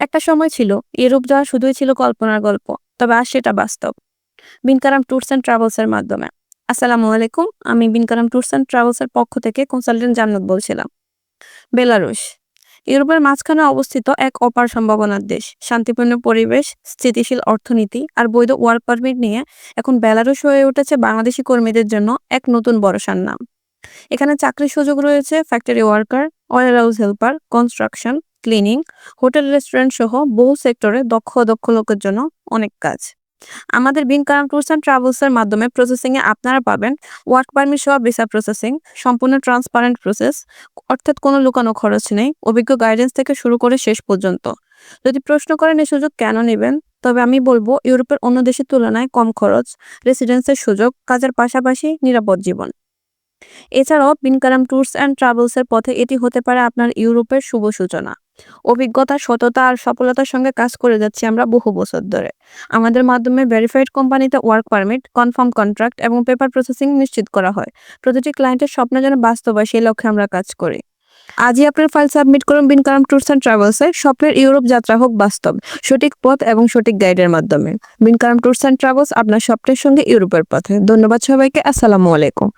একটা সময় ছিল ইউরোপ যাওয়া শুধুই ছিল কল্পনার গল্প, তবে আজ সেটা বাস্তব। বিনকারাম ট্যুরস অ্যান্ড ট্রাভেলস এর মাধ্যমে। আসসালামু আলাইকুম, আমি বিনকারাম ট্যুরস অ্যান্ড ট্রাভেলস এর পক্ষ থেকে কনসালটেন্ট জান্নাত বলছিলাম। বেলারুশ ইউরোপের মাঝখানে অবস্থিত এক অপার সম্ভাবনার দেশ। শান্তিপূর্ণ পরিবেশ, স্থিতিশীল অর্থনীতি আর বৈধ ওয়ার্ক পারমিট নিয়ে এখন বেলারুশ হয়ে উঠেছে বাংলাদেশি কর্মীদের জন্য এক নতুন ভরসার নাম। এখানে চাকরির সুযোগ রয়েছে factory worker, warehouse helper, construction, cleaning, hotel restaurant সহ বহু সেক্টরে দক্ষ দক্ষ লোকের জন্য অনেক কাজ। আমাদের বিনকারাম ট্যুরস অ্যান্ড ট্রাভেলস এর মাধ্যমে প্রসেসিং এ আপনারা পাবেন ওয়ার্ক পারমিট সহ ভিসা প্রসেসিং, সম্পূর্ণ ট্রান্সপারেন্ট প্রসেস, অর্থাৎ কোনো লুকানো খরচ নেই, অভিজ্ঞ গাইডেন্স থেকে শুরু করে শেষ পর্যন্ত। যদি প্রশ্ন করেন এই সুযোগ কেন নেবেন, তবে আমি বলবো ইউরোপের অন্য দেশের তুলনায় কম খরচ, রেসিডেন্সের সুযোগ, কাজের পাশাপাশি নিরাপদ জীবন। এছাড়াও বিনকারাম ট্যুরস অ্যান্ড ট্রাভেলস এর পথে এটি হতে পারে আপনার ইউরোপের শুভ সূচনা। অভিজ্ঞতা, সততা আর সফলতার সঙ্গে কাজ করে যাচ্ছি আমরা বহু বছর ধরে। আমাদের মাধ্যমে ভেরিফাইড কোম্পানিতে ওয়ার্ক পারমিট, কনফার্ম কন্ট্রাক্ট এবং পেপার প্রসেসিং নিশ্চিত করা হয়। প্রতিটি ক্লায়েন্টের স্বপ্ন যেন বাস্তব হয়, সেই লক্ষ্যে আমরা কাজ করি। আজই আপনার ফাইল সাবমিট করুন বিনকারাম ট্যুরস অ্যান্ড ট্রাভেলসে। স্বপ্নের ইউরোপ যাত্রা হোক বাস্তব, সঠিক পথ এবং সঠিক গাইডের মাধ্যমে। বিনকারাম ট্যুরস অ্যান্ড ট্রাভেলস, আপনার স্বপ্নের সঙ্গে ইউরোপের পথে। ধন্যবাদ সবাইকে। আসসালামু আলাইকুম।